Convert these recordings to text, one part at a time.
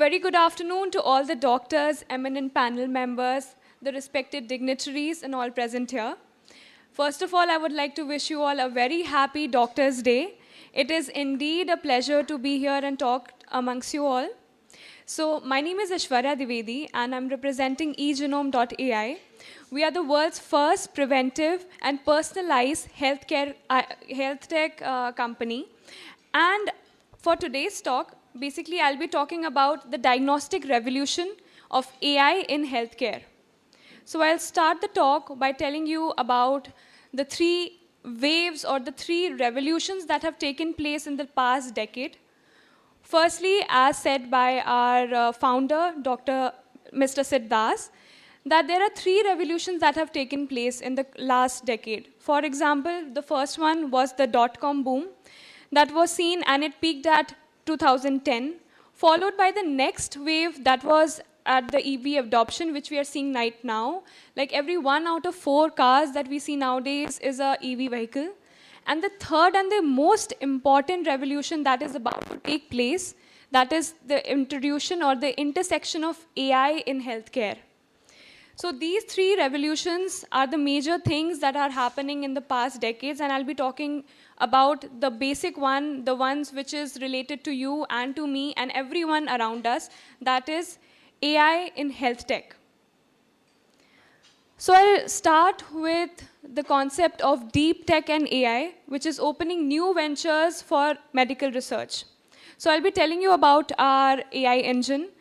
very good afternoon to all the doctors, eminent panel members, the respected dignitaries, and all present here. First of all, I would like to wish you all a very happy Doctors' Day. It is indeed a pleasure to be here and talk amongst you all. So, my name is Aishwarya Dwivedi, and I'm representing eGenome.ai. We are the world's first preventive and personalized health tech company. And for today's talk, basically, I'll be talking about the diagnostic revolution of AI in healthcare. So I'll start the talk by telling you about the three waves or the three revolutions that have taken place in the past decade. Firstly, as said by our founder, Mr. Sid Das, that there are three revolutions that have taken place in the last decade. For example, the first one was the dot-com boom that was seen, and it peaked at 2010, followed by the next wave that was at the EV adoption, which we are seeing right now. Like every 1 out of 4 cars that we see nowadays is a EV vehicle. And the third and the most important revolution that is about to take place, that is the introduction or the intersection of AI in healthcare. So these three revolutions are the major things that are happening in the past decades, and I'll be talking about the basic one, the ones which is related to you and to me and everyone around us, that is AI in health tech. So I'll start with the concept of deep tech and AI, which is opening new ventures for medical research. So I'll be telling you about our AI engine.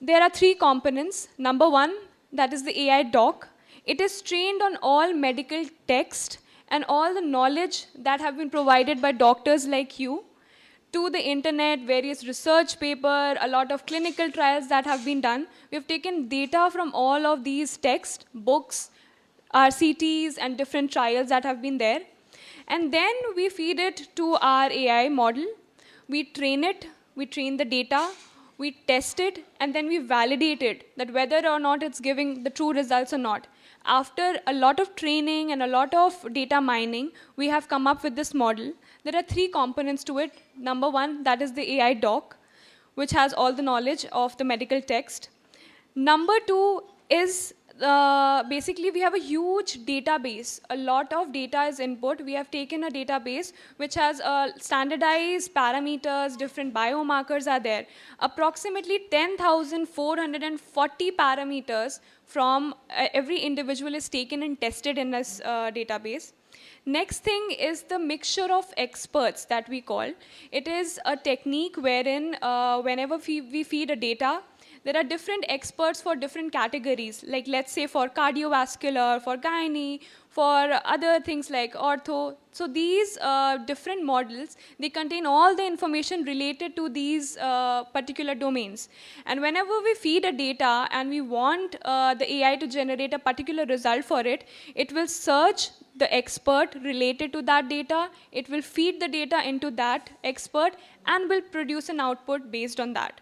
There are 3 components. Number 1, that is the AI doc. It is trained on all medical text and all the knowledge that have been provided by doctors like you to the internet, various research paper, a lot of clinical trials that have been done. We have taken data from all of these texts, books, RCTs, and different trials that have been there. And then we feed it to our AI model. We train it, we train the data, we test it, and then we validate it, that whether or not it's giving the true results or not. After a lot of training and a lot of data mining, we have come up with this model. There are 3 components to it. Number 1, that is the AI doc, which has all the knowledge of the medical text. Number 2 is basically we have a huge database. A lot of data is input. We have taken a database which has standardized parameters, different biomarkers are there. Approximately 10,440 parameters from every individual is taken and tested in this database. Next thing is the mixture of experts that we call. It is a technique wherein whenever we feed a data, there are different experts for different categories, like let's say for cardiovascular, for gynae, for other things like ortho. So these different models, they contain all the information related to these particular domains. And whenever we feed a data and we want the AI to generate a particular result for it, it will search the expert related to that data, it will feed the data into that expert, and will produce an output based on that.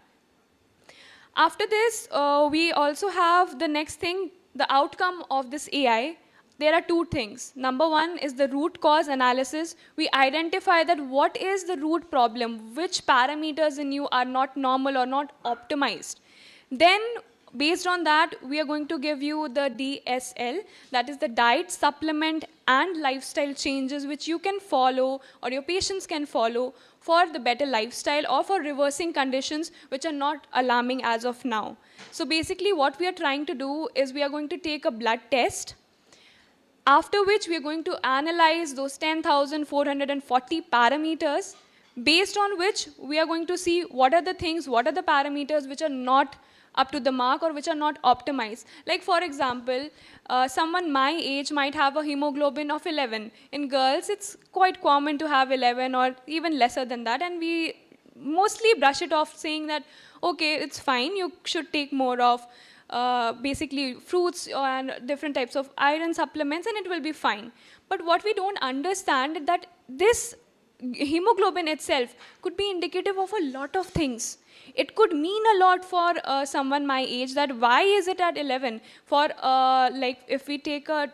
After this, we also have the next thing, the outcome of this AI. There are 2 things. Number 1 is the root cause analysis. We identify that what is the root problem, which parameters in you are not normal or not optimized. Then, based on that, we are going to give you the DSL, that is the diet, supplement, and lifestyle changes which you can follow or your patients can follow for the better lifestyle or for reversing conditions which are not alarming as of now. So basically what we are trying to do is we are going to take a blood test, after which we are going to analyze those 10,440 parameters, based on which we are going to see what are the things, what are the parameters which are not up to the mark or which are not optimized. Like for example, someone my age might have a hemoglobin of 11. In girls, it's quite common to have 11 or even lesser than that, and we mostly brush it off saying that, okay, it's fine, you should take more of basically fruits and different types of iron supplements and it will be fine. But what we don't understand is that this hemoglobin itself could be indicative of a lot of things. It could mean a lot for someone my age, that why is it at 11? For like if we take a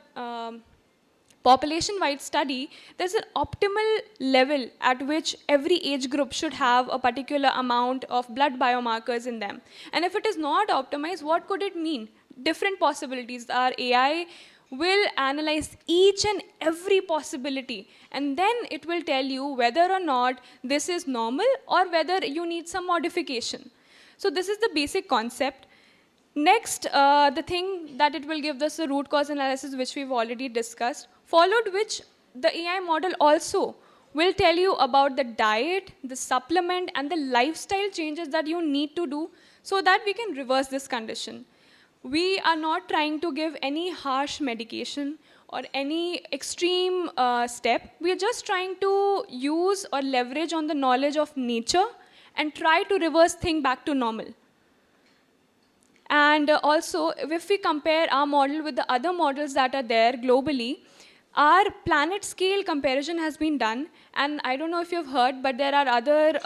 population-wide study, there's an optimal level at which every age group should have a particular amount of blood biomarkers in them. And if it is not optimized, what could it mean? Different possibilities. Our AI will analyze each and every possibility, and then it will tell you whether or not this is normal or whether you need some modification. So this is the basic concept. Next, the thing that it will give us a root cause analysis, which we've already discussed, followed which the AI model also will tell you about the diet, the supplement, and the lifestyle changes that you need to do so that we can reverse this condition. We are not trying to give any harsh medication or any extreme step. We are just trying to use or leverage on the knowledge of nature and try to reverse things back to normal. And also, if we compare our model with the other models that are there globally, our planet scale comparison has been done. And I don't know if you've heard, but there are other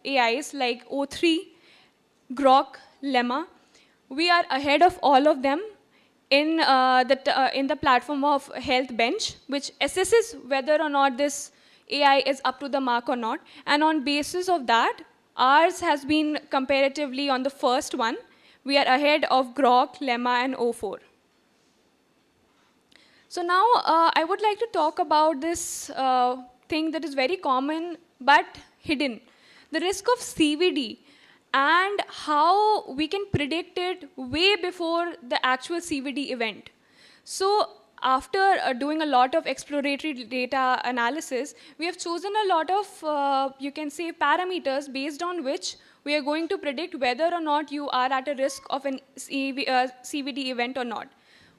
AIs like O3, Grok, Lemma. We are ahead of all of them in the platform of Health Bench, which assesses whether or not this AI is up to the mark or not. And on basis of that, ours has been comparatively on the first one. We are ahead of Grok, Lemma, and O4. So now I would like to talk about this thing that is very common but hidden. The risk of CVD and how we can predict it way before the actual CVD event. So after doing a lot of exploratory data analysis, we have chosen a lot of, you can say, parameters based on which we are going to predict whether or not you are at a risk of an CVD event or not.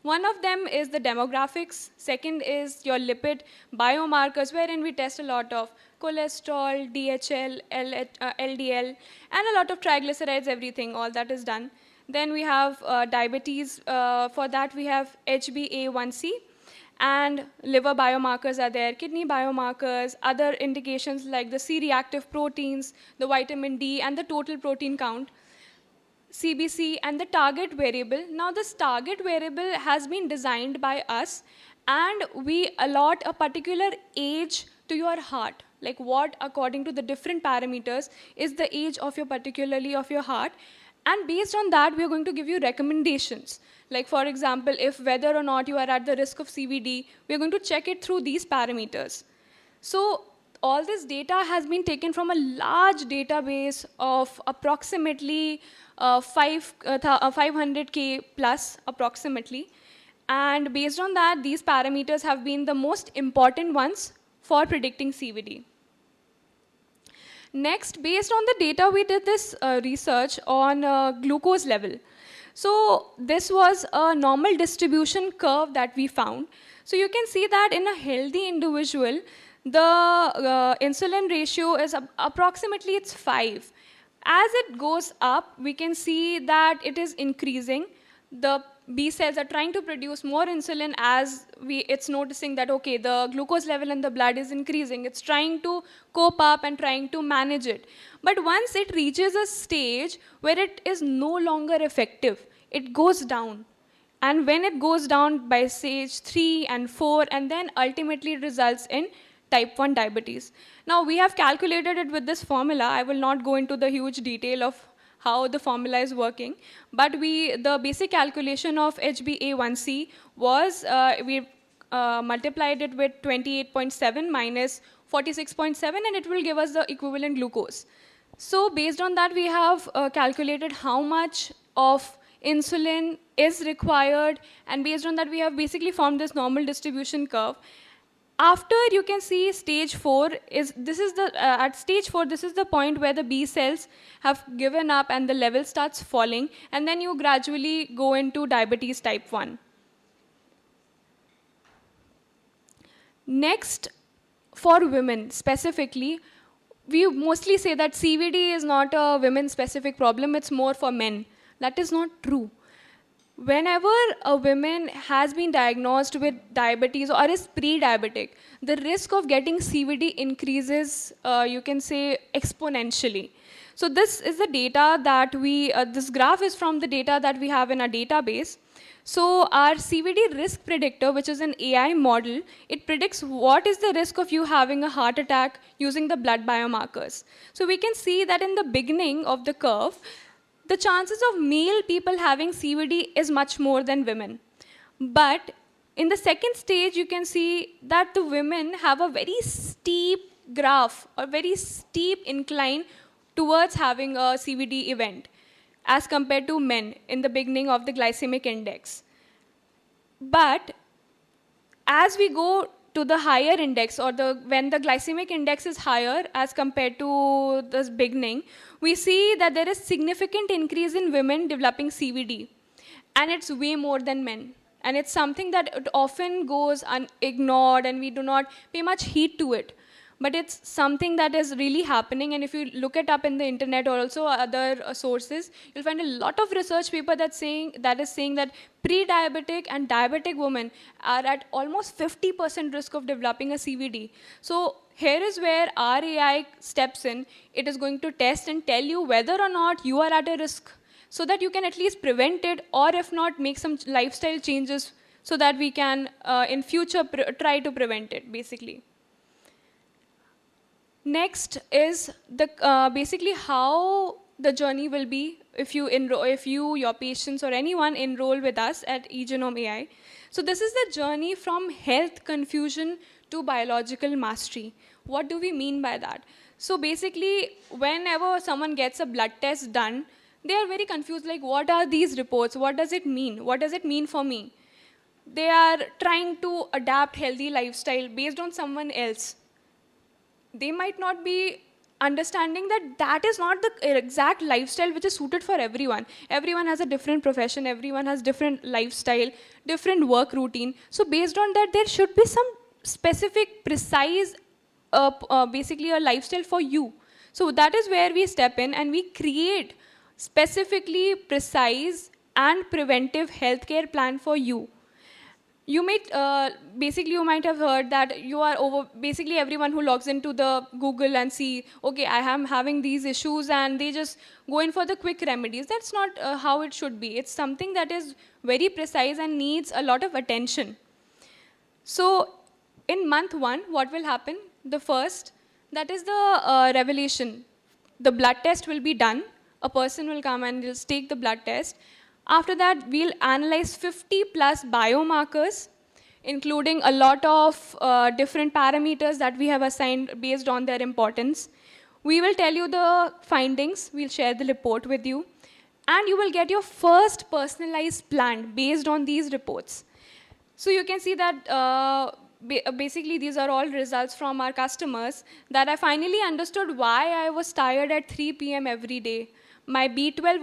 One of them is the demographics. Second is your lipid biomarkers, wherein we test a lot of cholesterol, DHL, LDL, and a lot of triglycerides, everything, all that is done. Then we have diabetes. For that, we have HbA1c. And liver biomarkers are there, kidney biomarkers, other indications like the C-reactive proteins, the vitamin D, and the total protein count, CBC, and the target variable. Now, this target variable has been designed by us, and we allot a particular age to your heart, like what, according to the different parameters, is the age of your, particularly of your heart. And based on that, we are going to give you recommendations. Like, for example, if whether or not you are at the risk of CVD, we are going to check it through these parameters. So all this data has been taken from a large database of approximately 500K plus approximately. And based on that, these parameters have been the most important ones for predicting CVD. Next, based on the data, we did this research on glucose level. So this was a normal distribution curve that we found. So you can see that in a healthy individual, the insulin ratio is approximately it's 5. As it goes up, we can see that it is increasing. The B cells are trying to produce more insulin as it's noticing that, okay, the glucose level in the blood is increasing. It's trying to cope up and trying to manage it. But once it reaches a stage where it is no longer effective, it goes down. And when it goes down by stage 3 and 4, and then ultimately results in type 1 diabetes. Now, we have calculated it with this formula. I will not go into the huge detail of how the formula is working, but the basic calculation of HbA1c was, we multiplied it with 28.7 minus 46.7, and it will give us the equivalent glucose. So based on that, we have calculated how much of insulin is required, and based on that, we have basically formed this normal distribution curve. After, you can see stage 4 at stage 4, this is the point where the B cells have given up and the level starts falling, and then you gradually go into diabetes type 1. Next, for women specifically, we mostly say that CVD is not a women-specific problem, it's more for men. That is not true. Whenever a woman has been diagnosed with diabetes or is pre-diabetic, the risk of getting CVD increases, you can say, exponentially. So this is the data that this graph is from the data that we have in our database. So our CVD risk predictor, which is an AI model, it predicts what is the risk of you having a heart attack using the blood biomarkers. So we can see that in the beginning of the curve, the chances of male people having CVD is much more than women. But in the second stage, you can see that the women have a very steep graph, a very steep incline towards having a CVD event as compared to men in the beginning of the glycemic index. But as we go to the higher index, or when the glycemic index is higher as compared to this beginning, we see that there is significant increase in women developing CVD, and it's way more than men. And it's something that it often goes ignored, and we do not pay much heed to it. But it's something that is really happening, and if you look it up in the internet or also other sources, you'll find a lot of research paper that is saying that pre-diabetic and diabetic women are at almost 50% risk of developing a CVD. So here is where our AI steps in. It is going to test and tell you whether or not you are at a risk, so that you can at least prevent it, or if not, make some lifestyle changes so that we can in future try to prevent it, basically. Next is basically how the journey will be if you, your patients, or anyone enroll with us at eGenome.ai. So this is the journey from health confusion to biological mastery. What do we mean by that? So basically, whenever someone gets a blood test done, they are very confused, like, what are these reports? What does it mean? What does it mean for me? They are trying to adapt healthy lifestyle based on someone else. They might not be understanding that that is not the exact lifestyle which is suited for everyone. Everyone has a different profession, everyone has different lifestyle, different work routine. So based on that, there should be some specific, precise, basically a lifestyle for you. So that is where we step in and we create specifically precise and preventive healthcare plan for you. You basically you might have heard that basically everyone who logs into the Google and see, okay, I am having these issues, and they just go in for the quick remedies. That's not how it should be. It's something that is very precise and needs a lot of attention. So in month 1, what will happen? The first, that is the revelation. The blood test will be done. A person will come and just take the blood test. After that, we'll analyze 50 plus biomarkers, including a lot of different parameters that we have assigned based on their importance. We will tell you the findings. We'll share the report with you. And you will get your first personalized plan based on these reports. So you can see that basically these are all results from our customers, that I finally understood why I was tired at 3 p.m. every day. My B12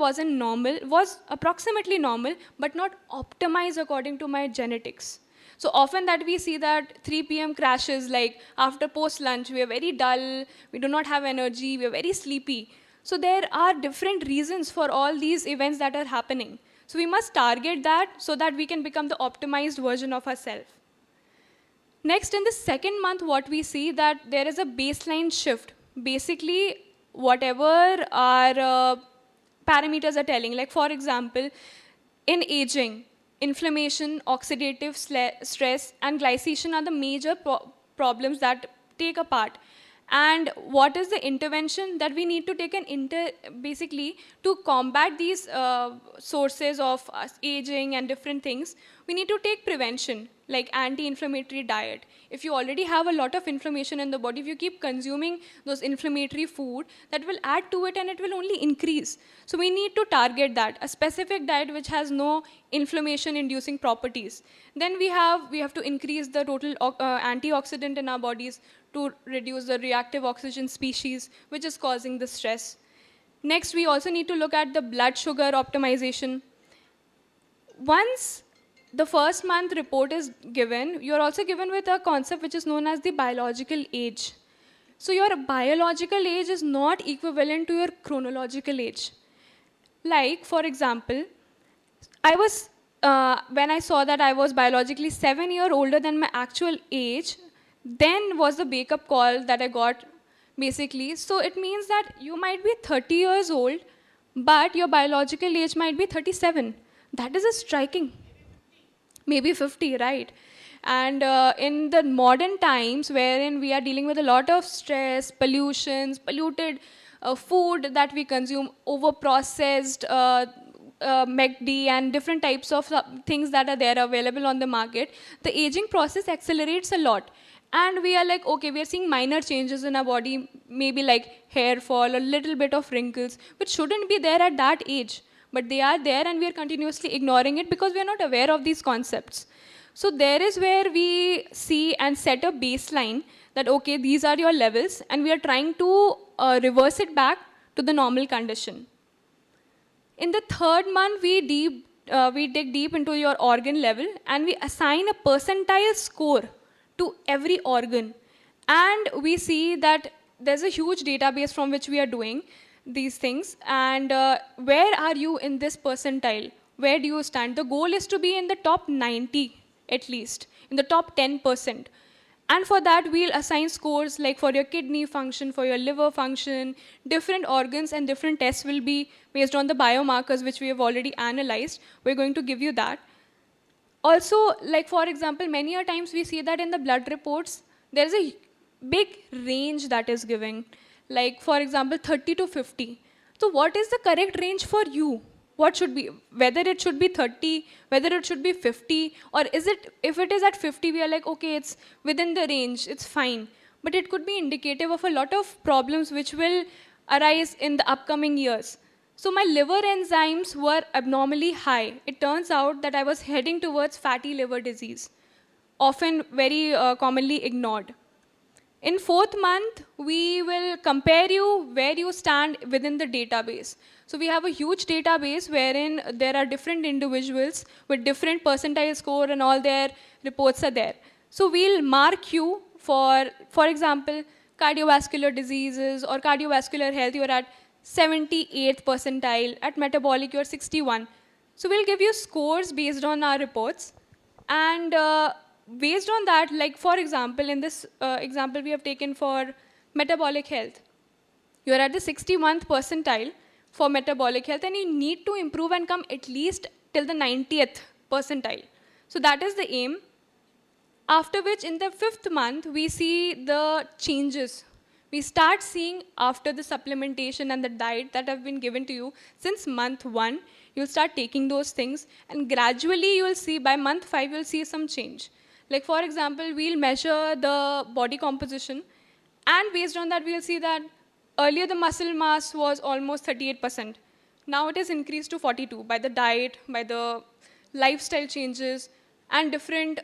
was approximately normal, but not optimized according to my genetics. So often that we see that 3 p.m. crashes, like after post-lunch, we are very dull, we do not have energy, we are very sleepy. So there are different reasons for all these events that are happening. So we must target that so that we can become the optimized version of ourselves. Next, in the second month, what we see that there is a baseline shift. Basically, whatever our parameters are telling, like for example, in aging, inflammation, oxidative stress, and glycation are the major problems that take a part. And what is the intervention that we need to take basically to combat these sources of aging and different things? We need to take prevention, like anti-inflammatory diet. If you already have a lot of inflammation in the body, if you keep consuming those inflammatory food, that will add to it and it will only increase. So we need to target that, a specific diet which has no inflammation-inducing properties. Then we have to increase the total antioxidant in our bodies to reduce the reactive oxygen species, which is causing the stress. Next, we also need to look at the blood sugar optimization. Once the first month report is given, you're also given with a concept which is known as the biological age. So your biological age is not equivalent to your chronological age. Like, for example, when I saw that I was biologically 7 years older than my actual age, then was the wake-up call that I got, basically. So it means that you might be 30 years old, but your biological age might be 37. That is a striking. maybe 50, right? And in the modern times, wherein we are dealing with a lot of stress, pollutions, polluted food that we consume, over-processed MACD and different types of things that are there available on the market, the aging process accelerates a lot. And we are like, okay, we are seeing minor changes in our body, maybe like hair fall, a little bit of wrinkles, which shouldn't be there at that age. But they are there and we are continuously ignoring it because we are not aware of these concepts. So there is where we see and set a baseline that, okay, these are your levels, and we are trying to reverse it back to the normal condition. In the third month, we dig deep into your organ level, and we assign a percentile score to every organ. And we see that there's a huge database from which we are doing these things. And where are you in this percentile? Where do you stand? The goal is to be in the top 90, at least, in the top 10%. And for that, we'll assign scores like for your kidney function, for your liver function, different organs, and different tests will be based on the biomarkers which we have already analyzed. We're going to give you that. Also, like for example, many a times we see that in the blood reports, there's a big range that is given. Like for example, 30 to 50. So what is the correct range for you? What should be, whether it should be 30, whether it should be 50, or is it, if it is at 50, we are like, okay, it's within the range, it's fine. But it could be indicative of a lot of problems which will arise in the upcoming years. So my liver enzymes were abnormally high. It turns out that I was heading towards fatty liver disease, often very commonly ignored. In fourth month, we will compare you where you stand within the database. So we have a huge database wherein there are different individuals with different percentile score and all their reports are there. So we'll mark you for example, cardiovascular diseases or cardiovascular health, you're at 78th percentile, at metabolic you're 61. So we'll give you scores based on our reports. And based on that, like for example, in this example we have taken for metabolic health, you're at the 61th percentile for metabolic health, and you need to improve and come at least till the 90th percentile. So that is the aim. After which, in the 5th month, we see the changes. We start seeing after the supplementation and the diet that have been given to you since month 1, you'll start taking those things, and gradually you will see by month 5, you'll see some change. Like for example, we'll measure the body composition, and based on that, we'll see that earlier the muscle mass was almost 38%. Now it is increased to 42 by the diet, by the lifestyle changes, and different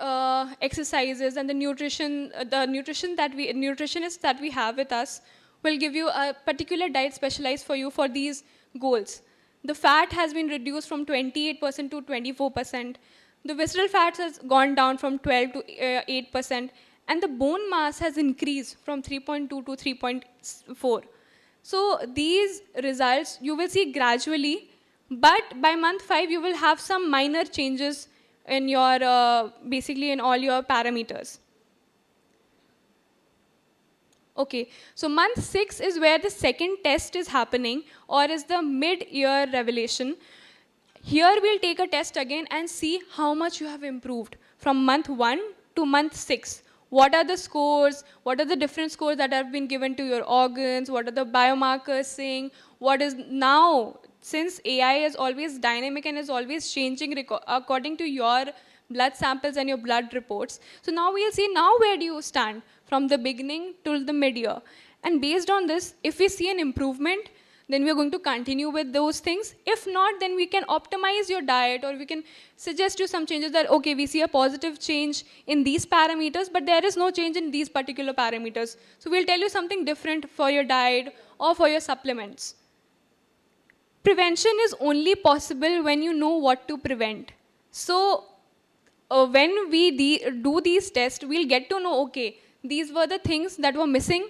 exercises, and the nutritionists that we have with us will give you a particular diet specialized for you for these goals. The fat has been reduced from 28% to 24%. The visceral fat has gone down from 12 to 8%, and the bone mass has increased from 3.2 to 3.4. So these results you will see gradually, but by month 5 you will have some minor changes in your, basically in all your parameters. Okay, so month 6 is where the second test is happening, or is the mid-year revelation. Here we'll take a test again and see how much you have improved from month 1 to month 6. What are the scores? What are the different scores that have been given to your organs? What are the biomarkers saying? What is now, since AI is always dynamic and is always changing according to your blood samples and your blood reports. So now we'll see now where do you stand from the beginning till the mid-year. And based on this, if we see an improvement, then we're going to continue with those things. If not, then we can optimize your diet, or we can suggest you some changes that, okay, we see a positive change in these parameters, but there is no change in these particular parameters. So we'll tell you something different for your diet or for your supplements. Prevention is only possible when you know what to prevent. So when we do these tests, we'll get to know, okay, these were the things that were missing.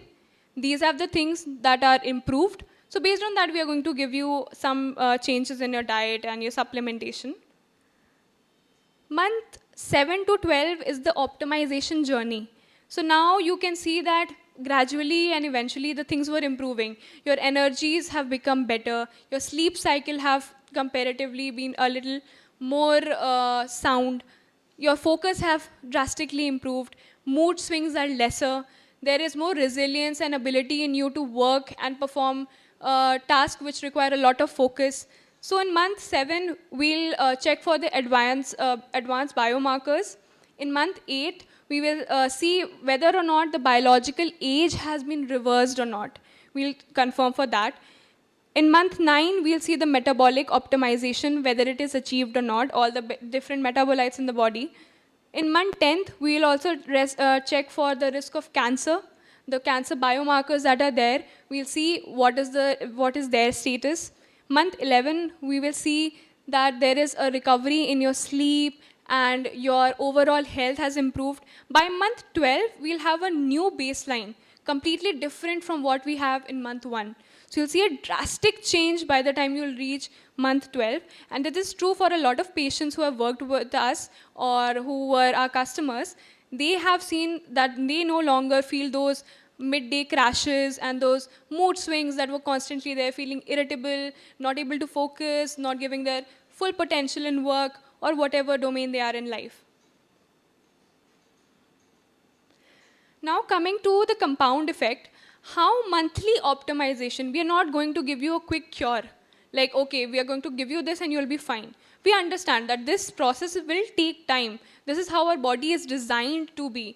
These are the things that are improved. So based on that, we are going to give you some changes in your diet and your supplementation. Month 7 to 12 is the optimization journey. So now you can see that gradually and eventually the things were improving. Your energies have become better. Your sleep cycle have comparatively been a little more sound. Your focus have drastically improved. Mood swings are lesser. There is more resilience and ability in you to work and perform tasks which require a lot of focus. So in month 7, we'll check for the advanced biomarkers. In month 8, we will see whether or not the biological age has been reversed or not. We'll confirm for that. In month 9, we'll see the metabolic optimization, whether it is achieved or not, all the different metabolites in the body. In month 10th, we'll also check for the risk of cancer, the cancer biomarkers that are there. We'll see what is their status. Month 11, we will see that there is a recovery in your sleep and your overall health has improved. By month 12, we'll have a new baseline, completely different from what we have in month 1. So you'll see a drastic change by the time you'll reach month 12. And that is true for a lot of patients who have worked with us or who were our customers. They have seen that they no longer feel those midday crashes and those mood swings that were constantly there, feeling irritable, not able to focus, not giving their full potential in work or whatever domain they are in life. Now coming to the compound effect, how monthly optimization, we are not going to give you a quick cure. Like, okay, we are going to give you this and you'll be fine. We understand that this process will take time. This is how our body is designed to be.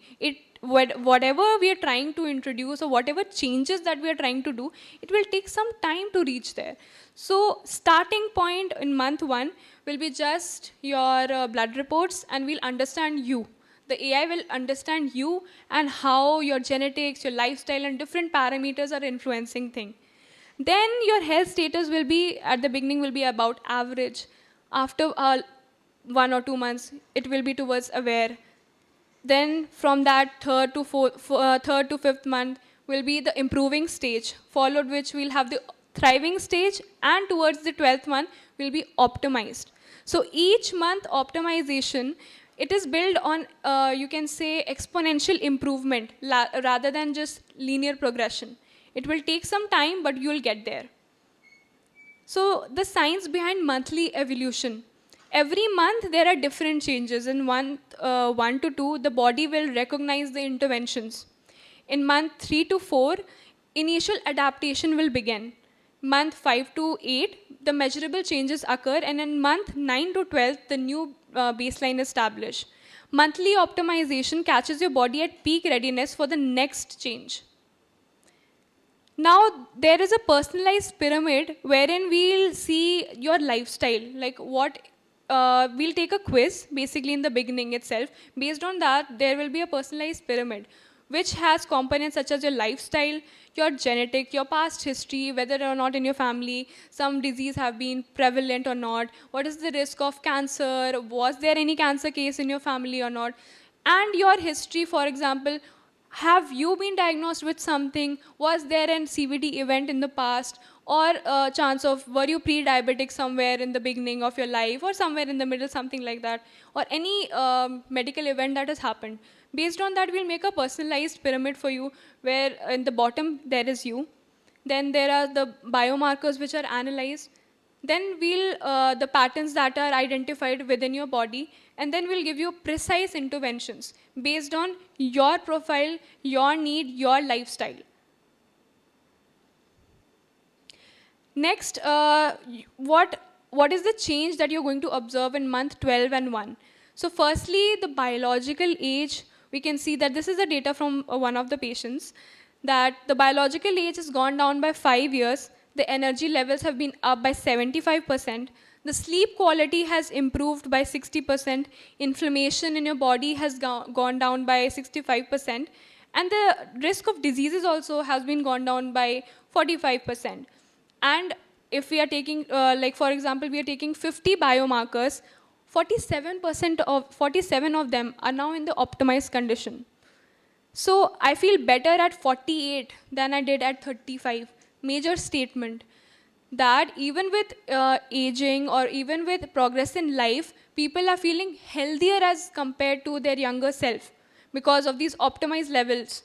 Whatever we are trying to introduce or whatever changes that we are trying to do, it will take some time to reach there. So starting point in month 1 will be just your blood reports, and we'll understand you. The AI will understand you and how your genetics, your lifestyle, and different parameters are influencing things. Then your health status will be, at the beginning, will be about average. After 1 or 2 months, it will be towards aware. Then from that third to fifth month will be the improving stage, followed which we'll have the thriving stage, and towards the 12th month will be optimized. So each month optimization, it is built on, you can say, exponential improvement rather than just linear progression. It will take some time, but you'll get there. So the science behind monthly evolution. Every month there are different changes. In month 1 to 2, the body will recognize the interventions. In month 3 to 4, initial adaptation will begin. Month 5 to 8, the measurable changes occur, and in month 9 to 12, the new baseline is established. Monthly optimization catches your body at peak readiness for the next change. Now, there is a personalized pyramid wherein we'll see your lifestyle, like what, we'll take a quiz basically in the beginning itself. Based on that, there will be a personalized pyramid which has components such as your lifestyle, your genetic, your past history, whether or not in your family some disease have been prevalent or not, what is the risk of cancer, was there any cancer case in your family or not, and your history. For example, have you been diagnosed with something, was there an CVD event in the past, or a chance of, were you pre-diabetic somewhere in the beginning of your life or somewhere in the middle, something like that, or any medical event that has happened. Based on that, we'll make a personalized pyramid for you, where in the bottom there is you. Then there are the biomarkers which are analyzed. Then we'll, the patterns that are identified within your body, and then we'll give you precise interventions based on your profile, your need, your lifestyle. Next, what is the change that you're going to observe in month 12 and 1? So firstly, the biological age, we can see that this is the data from one of the patients, that the biological age has gone down by 5 years, the energy levels have been up by 75%, the sleep quality has improved by 60%, inflammation in your body has gone down by 65%, and the risk of diseases also has been gone down by 45%. And if we are taking, like for example, we are taking 50 biomarkers, 47% of 47 of them are now in the optimized condition. So I feel better at 48 than I did at 35. Major statement that even with aging or even with progress in life, people are feeling healthier as compared to their younger self because of these optimized levels.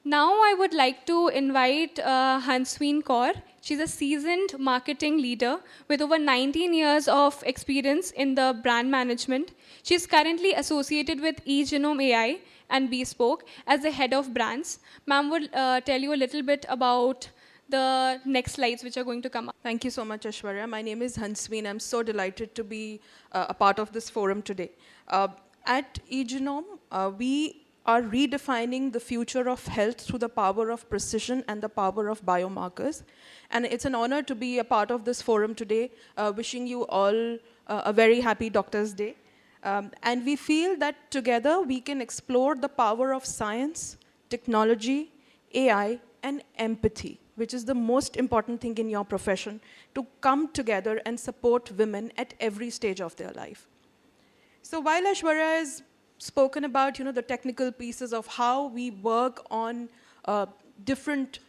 Now I would like to invite Hansween Kaur. She's a seasoned marketing leader with over 19 years of experience in the brand management. She's currently associated with eGenome.ai and Bespoke as the head of brands. Ma'am will tell you a little bit about the next slides which are going to come up. Thank you so much, Aishwarya. My name is Hansween. I'm so delighted to be a part of this forum today. At eGenome, we are redefining the future of health through the power of precision and the power of biomarkers. And it's an honor to be a part of this forum today, wishing you all a very happy Doctor's Day. And we feel that together we can explore the power of science, technology, AI, and empathy, which is the most important thing in your profession, to come together and support women at every stage of their life. So while Aishwarya has spoken about the technical pieces of how we work on different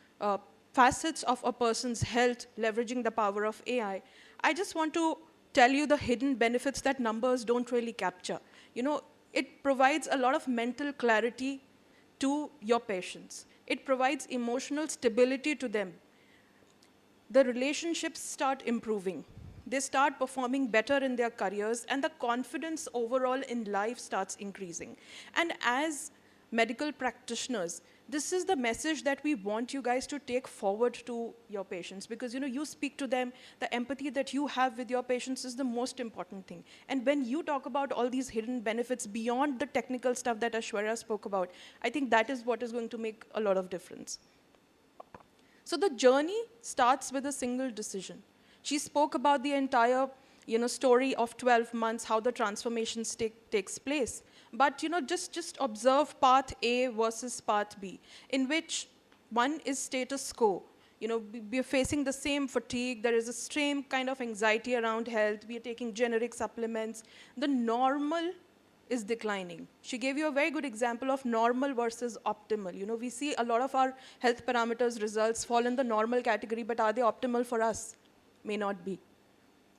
facets of a person's health, leveraging the power of AI, I just want to tell you the hidden benefits that numbers don't really capture. It provides a lot of mental clarity to your patients. It provides emotional stability to them. The relationships start improving. They start performing better in their careers, and the confidence overall in life starts increasing. And as medical practitioners, this is the message that we want you guys to take forward to your patients, because you speak to them. The empathy that you have with your patients is the most important thing. And when you talk about all these hidden benefits beyond the technical stuff that Aishwarya spoke about, I think that is what is going to make a lot of difference. So the journey starts with a single decision. She spoke about the entire story of 12 months, how the transformations takes place. But just observe path A versus path B, in which one is status quo. We are facing the same fatigue. There is a same kind of anxiety around health. We are taking generic supplements. The normal is declining. She gave you a very good example of normal versus optimal. We see a lot of our health parameters results fall in the normal category, but are they optimal for us? May not be.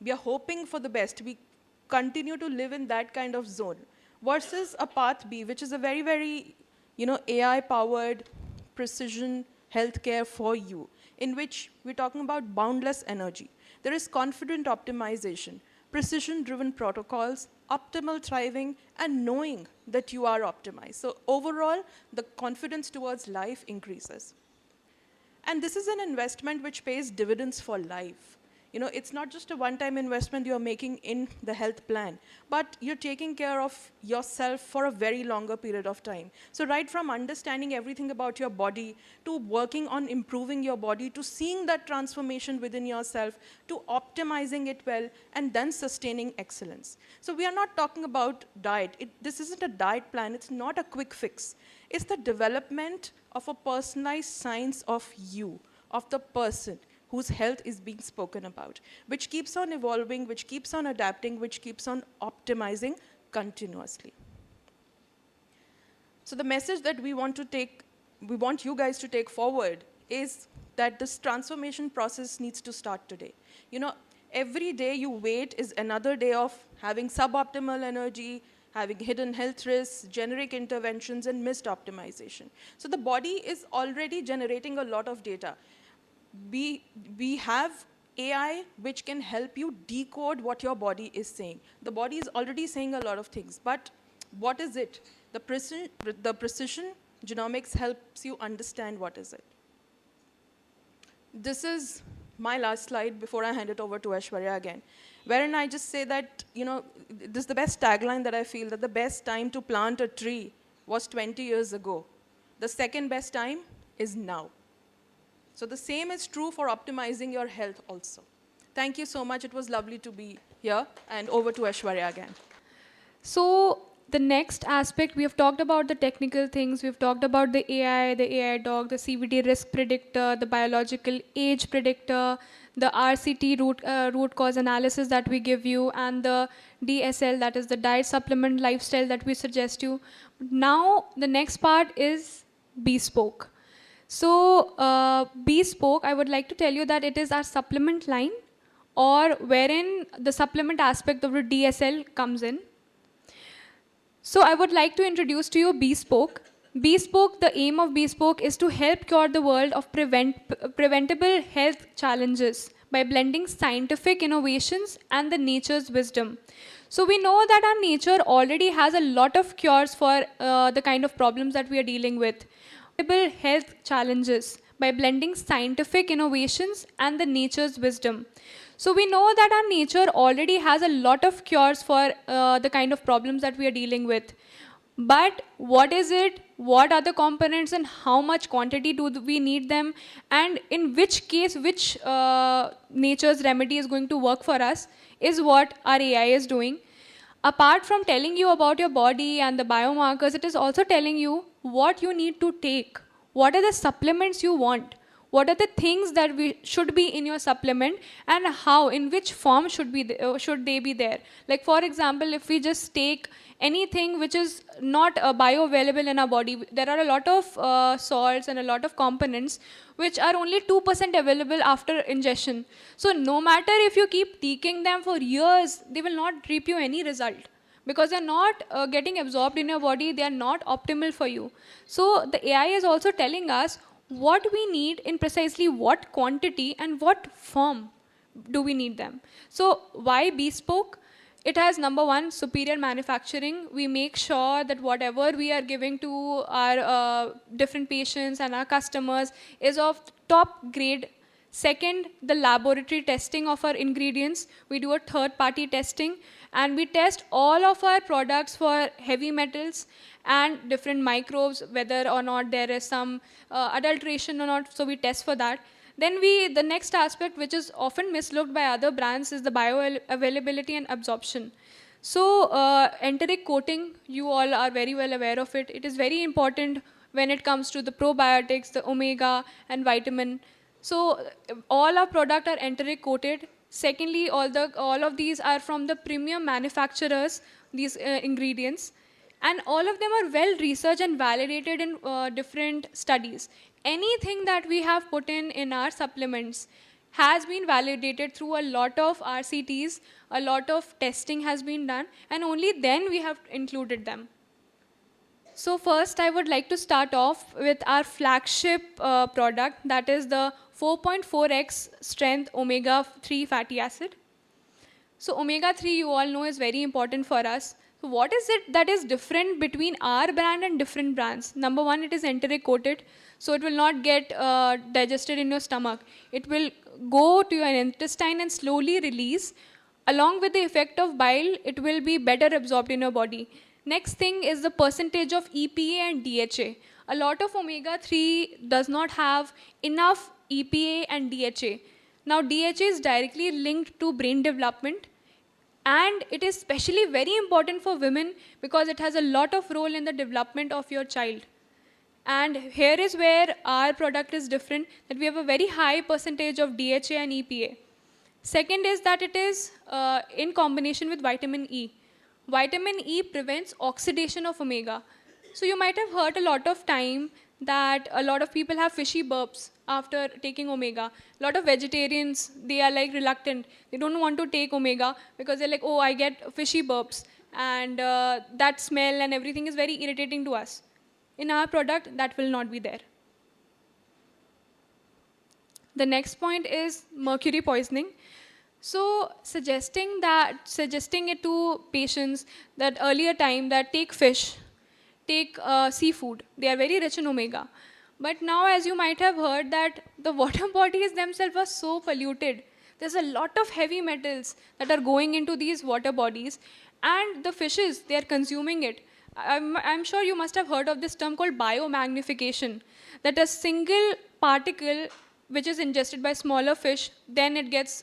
We are hoping for the best. We continue to live in that kind of zone. Versus a path B, which is a very, very, AI-powered precision healthcare for you, in which we're talking about boundless energy. There is confident optimization, precision-driven protocols, optimal thriving, and knowing that you are optimized. So overall, the confidence towards life increases. And this is an investment which pays dividends for life. It's not just a one-time investment you're making in the health plan, but you're taking care of yourself for a very longer period of time. So right from understanding everything about your body, to working on improving your body, to seeing that transformation within yourself, to optimizing it well, and then sustaining excellence. So we are not talking about diet. This isn't a diet plan. It's not a quick fix. It's the development of a personalized science of you, of the person whose health is being spoken about, which keeps on evolving, which keeps on adapting, which keeps on optimizing continuously. So the message that we want you guys to take forward is that this transformation process needs to start today. Every day you wait is another day of having suboptimal energy, having hidden health risks, generic interventions, and missed optimization. So the body is already generating a lot of data. We have AI which can help you decode what your body is saying. The body is already saying a lot of things, but what is it? The precision genomics helps you understand what is it. This is my last slide before I hand it over to Aishwarya again, wherein I just say that, this is the best tagline that I feel, that the best time to plant a tree was 20 years ago. The second best time is now. So the same is true for optimizing your health also. Thank you so much. It was lovely to be here. And over to Aishwarya again. So the next aspect, we have talked about the technical things. We've talked about the AI dog, the CVD risk predictor, the biological age predictor, the RCT root cause analysis that we give you, and the DSL, that is the diet supplement lifestyle that we suggest you. Now the next part is bespoke. So bespoke, I would like to tell you that it is our supplement line, or wherein the supplement aspect of the DSL comes in. So I would like to introduce to you bespoke. Bespoke, the aim of Bespoke is to help cure the world of preventable health challenges by blending scientific innovations and the nature's wisdom. So we know that our nature already has a lot of cures for the kind of problems that we are dealing with. Preventable health challenges by blending scientific innovations and the nature's wisdom. So we know that our nature already has a lot of cures for the kind of problems that we are dealing with. But what is it, what are the components, and how much quantity do we need them, and in which case, which nature's remedy is going to work for us, is what our AI is doing. Apart from telling you about your body and the biomarkers, it is also telling you what you need to take. What are the supplements you want? What are the things that should be in your supplement, and how, in which form should they be there? Like for example, if we just take anything which is not bioavailable in our body, there are a lot of salts and a lot of components which are only 2% available after ingestion. So no matter if you keep taking them for years, they will not reap you any result, because they're not getting absorbed in your body, they are not optimal for you. So the AI is also telling us what we need in precisely what quantity and what form do we need them. So why Bespoke? It has, number one, superior manufacturing. We make sure that whatever we are giving to our different patients and our customers is of top grade. Second, the laboratory testing of our ingredients. We do a third-party testing, and we test all of our products for heavy metals and different microbes, whether or not there is some adulteration or not, so we test for that. Then the next aspect, which is often mislooked by other brands, is the bioavailability and absorption. So enteric coating, you all are very well aware of it. It is very important when it comes to the probiotics, the omega and vitamin. So all our products are enteric coated. Secondly, all of these are from the premium manufacturers, these ingredients. And all of them are well researched and validated in different studies. Anything that we have put in our supplements has been validated through a lot of RCTs, a lot of testing has been done, and only then we have included them. So first, I would like to start off with our flagship product, that is the 4.4x strength omega-3 fatty acid. So omega-3, you all know, is very important for us. So what is it that is different between our brand and different brands? Number one, it is enteric coated, so it will not get digested in your stomach. It will go to your intestine and slowly release. Along with the effect of bile, it will be better absorbed in your body. Next thing is the percentage of EPA and DHA. A lot of omega-3 does not have enough EPA and DHA. Now DHA is directly linked to brain development, and it is especially very important for women because it has a lot of role in the development of your child. And here is where our product is different, that we have a very high percentage of DHA and EPA. Second is that it is in combination with vitamin E. Vitamin E prevents oxidation of omega. So you might have heard a lot of time that a lot of people have fishy burps after taking omega. A lot of vegetarians, they are like reluctant. They don't want to take omega because they're like, oh, I get fishy burps. And that smell and everything is very irritating to us. In our product, that will not be there. The next point is mercury poisoning. So suggesting it to patients that earlier time that take fish, take seafood, they are very rich in omega. But now, as you might have heard, that the water bodies themselves are so polluted. There's a lot of heavy metals that are going into these water bodies, and the fishes, they are consuming it. I'm sure you must have heard of this term called biomagnification, that a single particle which is ingested by smaller fish, then it gets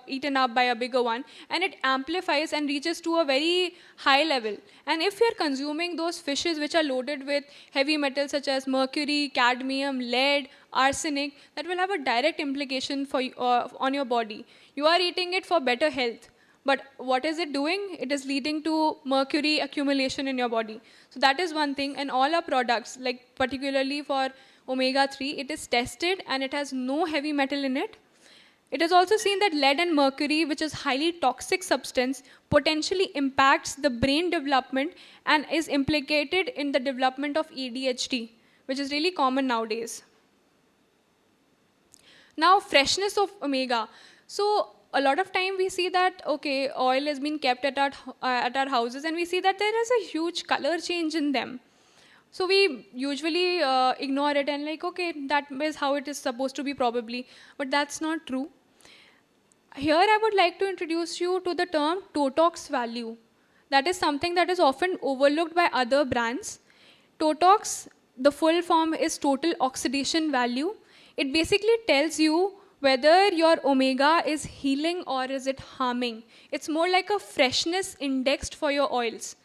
eaten up by a bigger one, and it amplifies and reaches to a very high level. And if you're consuming those fishes which are loaded with heavy metals such as mercury, cadmium, lead, arsenic, that will have a direct implication for on your body. You are eating it for better health, but what is it doing? It is leading to mercury accumulation in your body. So that is one thing, and all our products, like particularly for omega-3, it is tested and it has no heavy metal in it. It is also seen that lead and mercury, which is highly toxic substance, potentially impacts the brain development and is implicated in the development of ADHD, which is really common nowadays. Now, freshness of omega. So a lot of time we see that, okay, oil has been kept at our houses, and we see that there is a huge color change in them. So we usually ignore it and like, okay, that is how it is supposed to be probably. But that's not true. Here I would like to introduce you to the term Totox value. That is something that is often overlooked by other brands. Totox, the full form is total oxidation value. It basically tells you whether your omega is healing or is it harming. It's more like a freshness indexed for your oils.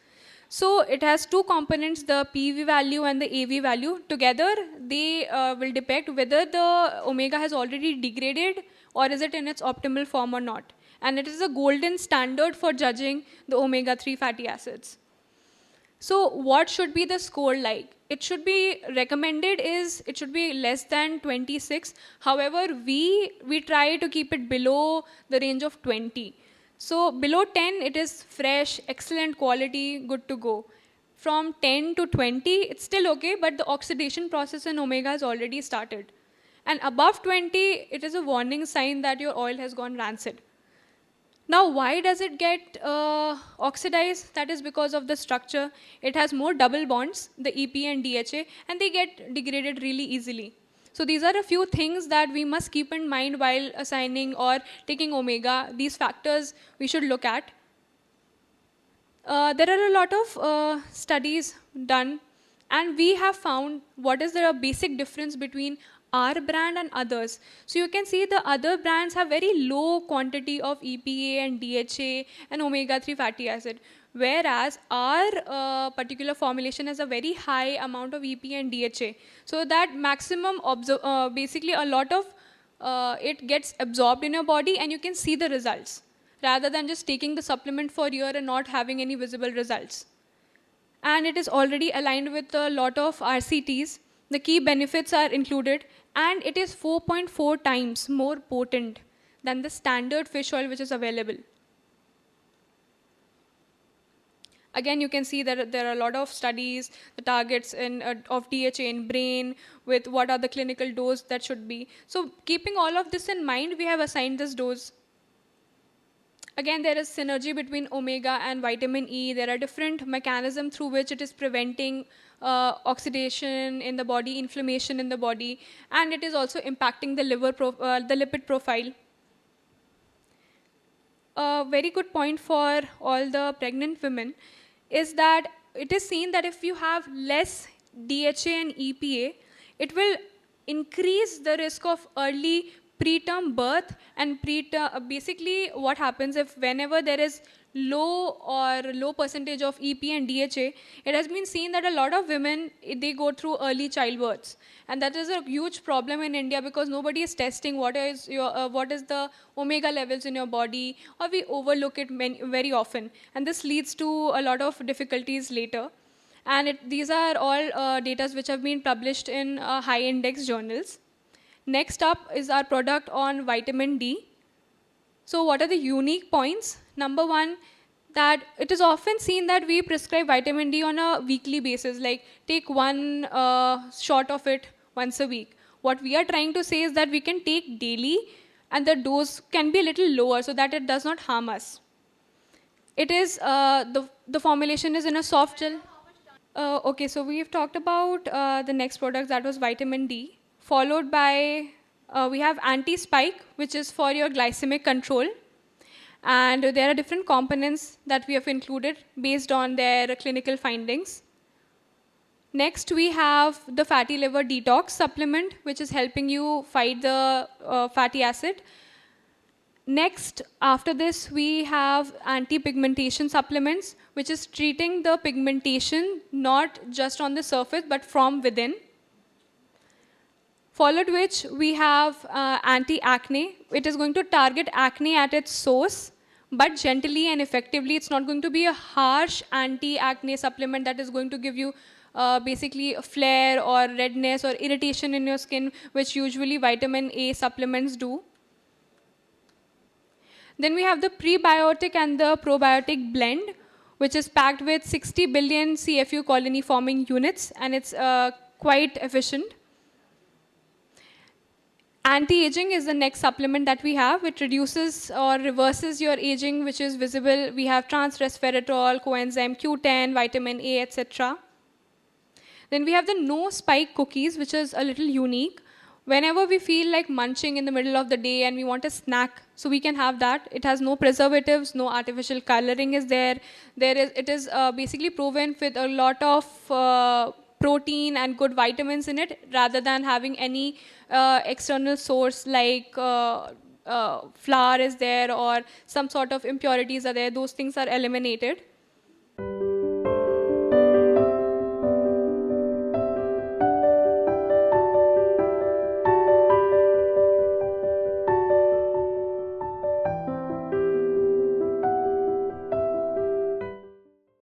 So it has two components, the PV value and the AV value. Together, they will depict whether the omega has already degraded or is it in its optimal form or not. And it is a golden standard for judging the omega-3 fatty acids. So what should be the score like? It should be recommended is, it should be less than 26. However, we try to keep it below the range of 20. So below 10, it is fresh, excellent quality, good to go. From 10 to 20, it's still okay, but the oxidation process in omega has already started. And above 20, it is a warning sign that your oil has gone rancid. Now, why does it get oxidized? That is because of the structure. It has more double bonds, the EP and DHA, and they get degraded really easily. So these are a few things that we must keep in mind while assigning or taking omega. These factors we should look at. There are a lot of studies done, and we have found what is the basic difference between our brand and others. So you can see the other brands have very low quantity of EPA and DHA and omega-3 fatty acid, whereas our particular formulation has a very high amount of EPA and DHA. So that maximum, basically a lot of it gets absorbed in your body and you can see the results, rather than just taking the supplement for a year and not having any visible results. And it is already aligned with a lot of RCTs. The key benefits are included, and it is 4.4 times more potent than the standard fish oil which is available. Again, you can see that there are a lot of studies, the targets of DHA in brain, with what are the clinical dose that should be. So keeping all of this in mind, we have assigned this dose. Again, there is synergy between omega and vitamin E. There are different mechanisms through which it is preventing oxidation in the body, inflammation in the body, and it is also impacting the the lipid profile. A very good point for all the pregnant women is that it is seen that if you have less DHA and EPA, it will increase the risk of early preterm birth and basically what happens if whenever there is low percentage of EPA and DHA, it has been seen that a lot of women, they go through early childbirths. And that is a huge problem in India because nobody is testing what is the omega levels in your body, or we overlook it very often. And this leads to a lot of difficulties later. And these are all data which have been published in high index journals. Next up is our product on vitamin D. So what are the unique points? Number one, that it is often seen that we prescribe vitamin D on a weekly basis, like take one shot of it once a week. What we are trying to say is that we can take daily and the dose can be a little lower so that it does not harm us. It is, the formulation is in a soft gel. Okay, so we've talked about the next product, that was vitamin D. Followed by, we have anti-spike, which is for your glycemic control. And there are different components that we have included based on their clinical findings. Next, we have the fatty liver detox supplement, which is helping you fight the fatty acid. Next, after this, we have anti-pigmentation supplements, which is treating the pigmentation not just on the surface, but from within. Followed which we have anti-acne. It is going to target acne at its source, but gently and effectively. It's not going to be a harsh anti-acne supplement that is going to give you basically a flare or redness or irritation in your skin, which usually vitamin A supplements do. Then we have the prebiotic and the probiotic blend, which is packed with 60 billion CFU colony forming units, and it's quite efficient. Anti-aging is the next supplement that we have. It reduces or reverses your aging, which is visible. We have trans-resveratrol, coenzyme Q10, vitamin A, etc. Then we have the no spike cookies, which is a little unique. Whenever we feel like munching in the middle of the day and we want a snack, so we can have that. It has no preservatives, no artificial coloring is there. It is basically proven with a lot of protein and good vitamins in it, rather than having any external source like flour is there or some sort of impurities are there. Those things are eliminated.